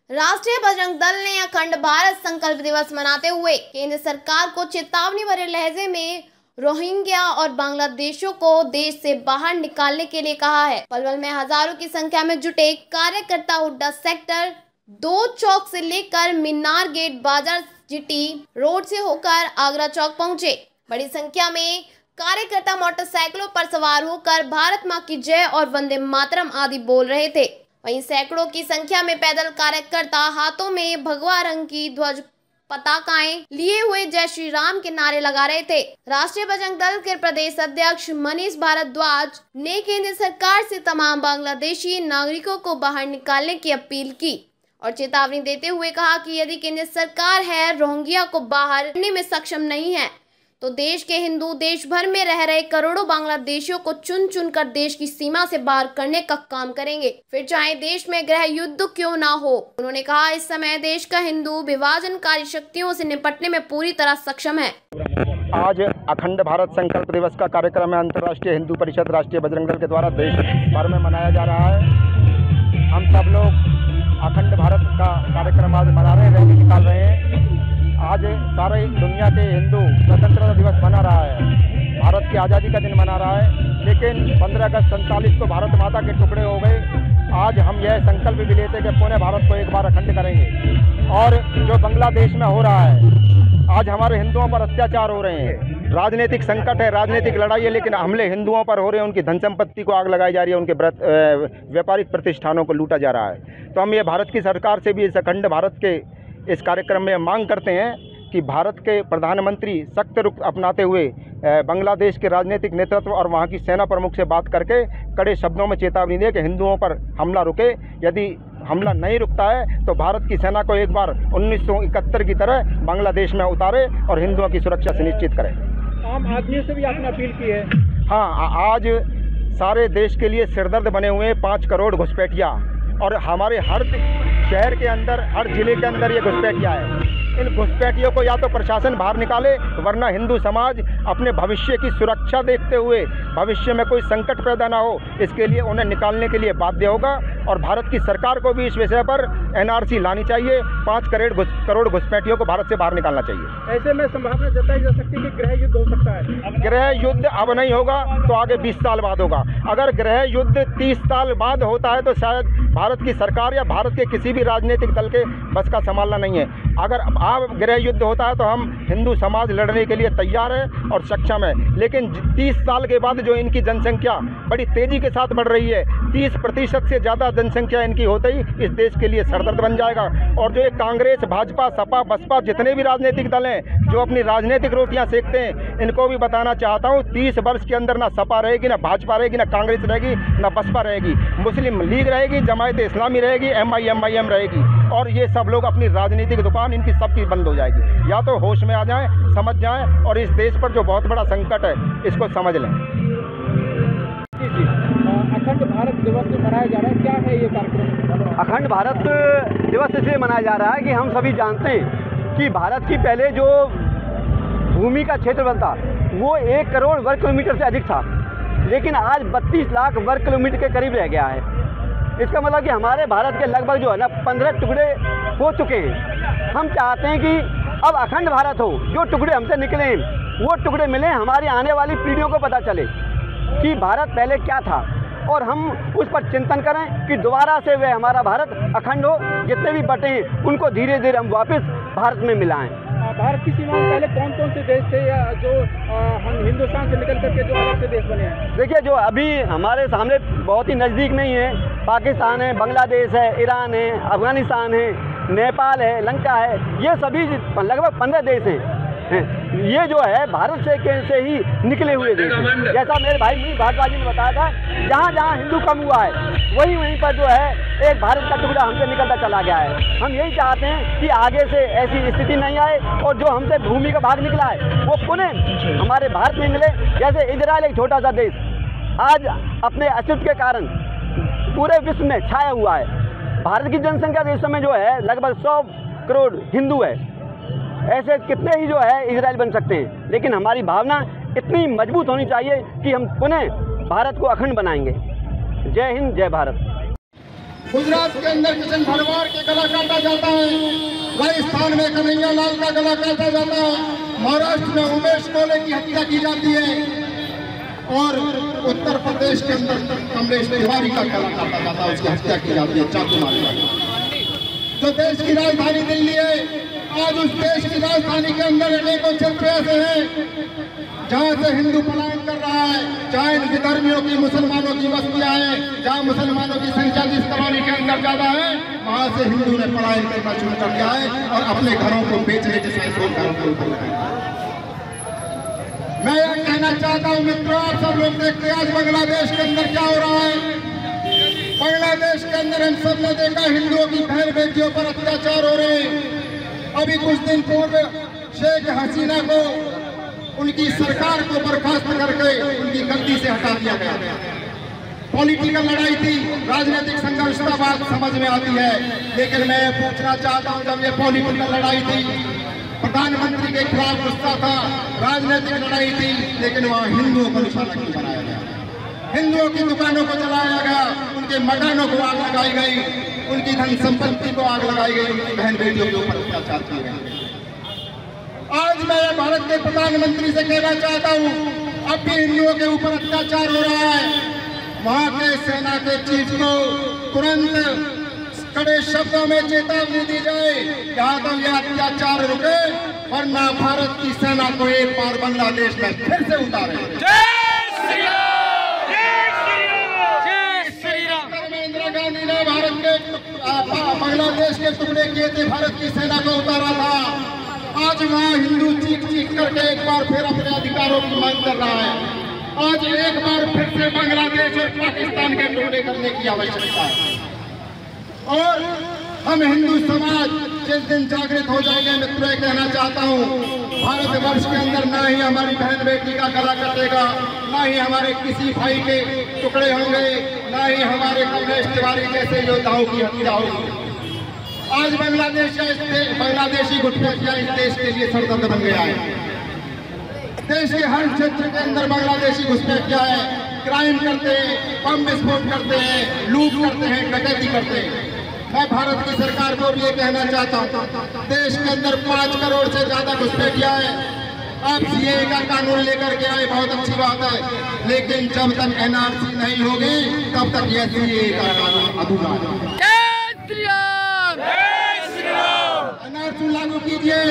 राष्ट्रीय बजरंग दल ने अखंड भारत संकल्प दिवस मनाते हुए केंद्र सरकार को चेतावनी भरे लहजे में रोहिंग्या और बांग्लादेशियों को देश से बाहर निकालने के लिए कहा है। पलवल में हजारों की संख्या में जुटे कार्यकर्ता हुड्डा सेक्टर 2 चौक से लेकर मीनार गेट बाजार जीटी रोड से होकर आगरा चौक पहुंचे। बड़ी संख्या में कार्यकर्ता मोटरसाइकिलों पर सवार होकर भारत मां की जय और वंदे मातरम आदि बोल रहे थे। वहीं सैकड़ों की संख्या में पैदल कार्यकर्ता हाथों में भगवा रंग की ध्वज पताकाएं लिए हुए जय श्री राम के नारे लगा रहे थे। राष्ट्रीय बजरंग दल के प्रदेश अध्यक्ष मनीष भारद्वाज ने केंद्र सरकार से तमाम बांग्लादेशी नागरिकों को बाहर निकालने की अपील की और चेतावनी देते हुए कहा कि यदि केंद्र सरकार है रोहिंग्या को बाहर करने में सक्षम नहीं है तो देश के हिंदू देश भर में रह रहे करोड़ों बांग्लादेशियों को चुन चुन कर देश की सीमा से बाहर करने का काम करेंगे, फिर चाहे देश में गृह युद्ध क्यों ना हो। उन्होंने कहा इस समय देश का हिंदू विभाजनकारी शक्तियों से निपटने में पूरी तरह सक्षम है। आज अखंड भारत संकल्प दिवस का कार्यक्रम है अंतर्राष्ट्रीय हिंदू परिषद राष्ट्रीय बजरंग दल के द्वारा देश भर में मनाया जा रहा है। हम सब लोग अखंड भारत का कार्यक्रम आज मना रहे हैं, रैली निकाल रहे हैं। आज सारे दुनिया के हिंदू स्वतंत्रता दिवस मना रहा है, भारत की आज़ादी का दिन मना रहा है। लेकिन 15 अगस्त 47 को भारत माता के टुकड़े हो गए। आज हम यह संकल्प भी लेते कि पूरे भारत को एक बार अखंड करेंगे। और जो बांग्लादेश में हो रहा है, आज हमारे हिंदुओं पर अत्याचार हो रहे हैं, राजनीतिक संकट है, राजनीतिक लड़ाई है, लेकिन हमले हिंदुओं पर हो रहे हैं। उनकी धन संपत्ति को आग लगाई जा रही है, उनके व्यापारिक प्रतिष्ठानों को लूटा जा रहा है। तो हम ये भारत की सरकार से भी इस अखंड भारत के इस कार्यक्रम में मांग करते हैं कि भारत के प्रधानमंत्री सख्त रुख अपनाते हुए बांग्लादेश के राजनीतिक नेतृत्व और वहाँ की सेना प्रमुख से बात करके कड़े शब्दों में चेतावनी दे कि हिंदुओं पर हमला रुके। यदि हमला नहीं रुकता है तो भारत की सेना को एक बार 1971 की तरह बांग्लादेश में उतारे और हिंदुओं की सुरक्षा सुनिश्चित करे। आम आदमी से भी आपने अपील की है? हाँ, आज सारे देश के लिए सिरदर्द बने हुए 5 करोड़ घुसपैठिया और हमारे हर शहर के अंदर, हर जिले के अंदर ये घुसपैठिया है। इन घुसपैठियों को या तो प्रशासन बाहर निकाले, वरना हिंदू समाज अपने भविष्य की सुरक्षा देखते हुए भविष्य में कोई संकट पैदा ना हो, इसके लिए उन्हें निकालने के लिए बाध्य होगा। और भारत की सरकार को भी इस विषय पर एनआरसी लानी चाहिए। 5 करोड़ घुसपैठियों को भारत से बाहर निकालना चाहिए। ऐसे में संभावना जताई जा सकती है कि गृह युद्ध हो सकता है। गृह युद्ध अब नहीं होगा तो आगे 20 साल बाद होगा। अगर गृह युद्ध 30 साल बाद होता है तो शायद भारत की सरकार या भारत के किसी भी राजनीतिक दल के बस का संभालना नहीं है। अगर अब गृह युद्ध होता है तो हम हिंदू समाज लड़ने के लिए तैयार है और सक्षम है। लेकिन 30 साल के बाद जो इनकी जनसंख्या बड़ी तेज़ी के साथ बढ़ रही है, 30% से ज़्यादा जनसंख्या इनकी होते ही इस देश के लिए सरदर्द बन जाएगा। और जो ये कांग्रेस, भाजपा, सपा, बसपा जितने भी राजनीतिक दल हैं जो अपनी राजनीतिक रोटियां सेकते हैं, इनको भी बताना चाहता हूँ 30 वर्ष के अंदर ना सपा रहेगी, ना भाजपा रहेगी, ना कांग्रेस रहेगी, ना बसपा रहेगी, मुस्लिम लीग रहेगी, जमायत इस्लामी रहेगी, MIM रहेगी। और ये सब लोग अपनी राजनीतिक दुकान इनकी सबकी बंद हो जाएगी। या तो होश में आ जाएं, समझ जाएं और इस देश पर जो बहुत बड़ा संकट है इसको समझ लें। अखंड भारत दिवस मनाया जा रहा है, क्या है ये कार्यक्रम? अखंड भारत दिवस इसलिए मनाया जा रहा है कि हम सभी जानते हैं कि भारत की पहले जो भूमि का क्षेत्रफल था वो 1 करोड़ वर्ग किलोमीटर से अधिक था, लेकिन आज 32 लाख वर्ग किलोमीटर के करीब रह गया है। इसका मतलब कि हमारे भारत के लगभग जो है ना 15 टुकड़े हो चुके हैं। हम चाहते हैं कि अब अखंड भारत हो, जो टुकड़े हमसे निकले हैं वो टुकड़े मिले, हमारी आने वाली पीढ़ियों को पता चले कि भारत पहले क्या था और हम उस पर चिंतन करें कि दोबारा से वह हमारा भारत अखंड हो। जितने भी बटे हैं उनको धीरे धीरे हम वापस भारत में मिलाएं। भारत की सीमा में पहले कौन कौन से देश थे या जो हम हिंदुस्तान से निकल करके जो अलग से देश बने हैं? देखिए, जो अभी हमारे सामने बहुत ही नज़दीक नहीं है, पाकिस्तान है, बांग्लादेश है, ईरान है, अफगानिस्तान है, नेपाल है, लंका है, ये सभी लगभग 15 देश हैं। ये जो है भारत से ही निकले हुए देश हैं। जैसा मेरे भाई मनीष भारद्वाज ने बताया था, जहाँ जहाँ हिंदू कम हुआ है वहीं पर जो है एक भारत का टुकड़ा हमसे निकलता चला गया है। हम यही चाहते हैं कि आगे से ऐसी स्थिति नहीं आए और जो हमसे भूमि का भाग निकला है वो पुनः हमारे भारत में मिले। जैसे इजराइल एक छोटा सा देश आज अपने अस्तित्व के कारण पूरे विश्व में छाया हुआ है। भारत की जनसंख्या इस समय जो है लगभग 100 करोड़ हिंदू है। ऐसे कितने ही जो है इजराइल बन सकते हैं, लेकिन हमारी भावना इतनी मजबूत होनी चाहिए कि हम पुनः भारत को अखंड बनाएंगे। जय हिंद, जय भारत। गुजरात के अंदर किशन भरवाड़ के गला काटा जाता है, राजस्थान में कन्हैया लाल का गला काटा जाता है, महाराष्ट्र में उमेश कोले की हत्या की जाती है और उत्तर प्रदेश के अंदर कमलेश तिवारी का गला काटा जाता है, उसकी हत्या की जाती है चाकू मारकर। जो देश की राजधानी दिल्ली है, आज उस देश की राजधानी के अंदर अनेकों क्षेत्र ऐसे हैं जहाँ से हिंदू पलायन कर रहा है, जहाँ इन विधर्मियों की मुसलमानों की बस्तियाँ हैं, जहाँ मुसलमानों की संख्या जिस कॉलोनी के अंदर ज्यादा है, वहाँ से हिंदू ने पलायन करना शुरू कर दिया है और अपने घरों को बेचने के साथ घरों के ऊपर लगाया। मैं यह कहना चाहता हूँ मित्रों, आप सब लोग देखते हैं आज बांग्लादेश के अंदर क्या हो रहा है। बांग्लादेश के अंदर हम सब ने देखा हिंदुओं की बहन बेटियों पर अत्याचार हो रहे हैं। अभी कुछ दिन पूर्व शेख हसीना को उनकी सरकार को बर्खास्त करके उनकी गद्दी से हटा दिया गया। पॉलिटिकल लड़ाई थी, राजनीतिक संघर्ष का बात समझ में आती है, लेकिन मैं पूछना चाहता हूं, जब ये पॉलिटिकल लड़ाई थी, प्रधानमंत्री के खिलाफ गुस्सा था, राजनीतिक लड़ाई थी, लेकिन वहां हिंदुओं को निशाना क्यों बनाया गया? हिंदुओं की दुकानों को जलाया गया, उनके मकानों को आग लगाई गई, उनकी धन संपत्ति को आग लगाई गई, उनकी बहन बेटियों के ऊपर अत्याचार किए गए। आज मैं भारत के प्रधानमंत्री से कहना चाहता हूं, अब भी हिंदुओं के ऊपर अत्याचार हो रहा है। वहां के सेना के चीफ को तुरंत कड़े शब्दों में चेतावनी दी जाए, यहाँ तो यह अत्याचार रुके, वरना भारत की सेना को एक बार बांग्लादेश में फिर से उतारे। इंदिरा गांधी ने भारत के बांग्लादेश के टुकड़े किए थे, भारत की सेना को उतारा था। आज वहाँ हिंदू चीख चीख करके एक बार फिर अपने अधिकारों की मांग कर रहा है। आज एक बार फिर से बांग्लादेश और पाकिस्तान के टुकड़े करने की आवश्यकता है और हम हिंदू समाज जिस दिन जागृत हो जाएंगे, मित्रों कहना चाहता हूँ, भारतवर्ष के अंदर ना ही हमारी बहन बेटी का गला कटेगा, ना ही हमारे किसी भाई के टुकड़े होंगे, ना ही हमारे कमलेश तिवारी जैसे योद्धाओं की हत्या होगी। आज बांग्लादेशी घुसपैठिया इस देश के लिए सरदर्द बन गया है। देश के हर क्षेत्र के अंदर बांग्लादेशी घुसपैठिया है, क्राइम करते हैं, बम विस्फोट करते हैं, लूट करते हैं, डकैती करते हैं। मैं भारत की सरकार को भी ये कहना चाहता हूँ, देश के अंदर 5 करोड़ से ज्यादा घुसपैठिया है। आप सीएए का कानून लेकर के आए, बहुत अच्छी बात है, लेकिन जब तक एनआरसी नहीं होगी तब तक यह सीएए का कानून अधूरा है। एनआरसी लागू कीजिए,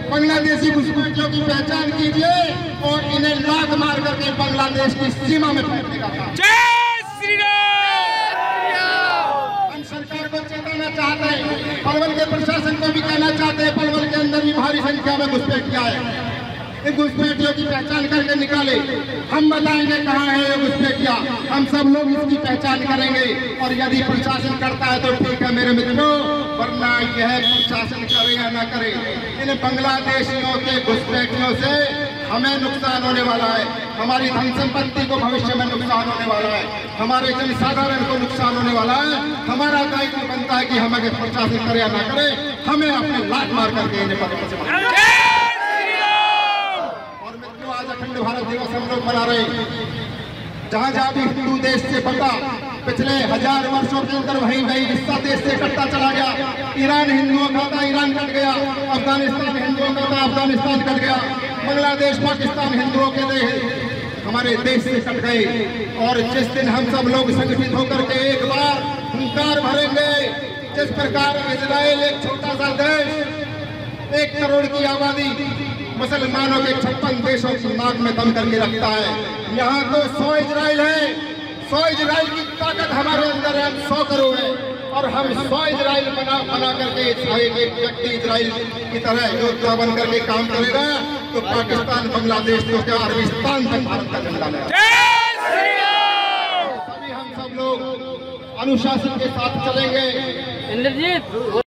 बांग्लादेशी घुसपैठियों की पहचान कीजिए और इन्हें लात मार करके बांग्लादेश की सीमा में फेंकने का काम। हम सरकार को चेताना चाहते हैं, पलवल के प्रशासन को भी कहना चाहते हैं, पलवल के अंदर भी भारी संख्या में घुसपैठिया है, इन घुसपैठियों की पहचान करके निकाले। हम बताएंगे कहाँ है ये घुसपैठिया, हम सब लोग इसकी पहचान करेंगे और यदि प्रशासन करता है तो ठीक है मेरे मित्रों, वरना यह प्रशासन करे या न करे, इन बांग्लादेशियों के घुसपैठियों से हमें नुकसान होने वाला है, हमारी धन संपत्ति को भविष्य में नुकसान होने वाला है, हमारे जनसाधारण को नुकसान होने वाला है। हमारा दायित्व बनता है कि हम अगर प्रशासन करे या न करे, हमें अपने लात मार करके इन्हें पकड़ से। आज अखंड भारत दिवस हम लोग मना रहे हैं, जहाँ जहाँ भी हिंदू देश से बटा, पिछले 1000 वर्षों के अंदर वहीं वही हिस्सा देश से कटता चला गया। ईरान हिंदुओं का था, ईरान कट गया, अफगानिस्तान हिंदुओं का था, अफगानिस्तान कट गया, बांग्लादेश पाकिस्तान हिंदुओं के हमारे देश से कट गए। और जिस दिन हम सब लोग संगठित होकर के एक बार हुंकार भरेंगे, जिस प्रकार इजराइल एक छोटा सा देश, 1 करोड़ की आबादी, मुसलमानों के 56 देशों की नाक में दम करके रखता है, यहाँ तो 100 इजराइल है, 100 इजराइल की ताकत हमारे अंदर है, हम 100 करोड़ है और हम 100 इजराइल बना करके एक व्यक्ति इजराइल की तरह योद्धा बन करके काम करेगा तो पाकिस्तान, बांग्लादेश तो क्या अरबिस्तान तक भारत का झंडा लहराएगा। सभी हम सब लोग अनुशासन के साथ चलेंगे।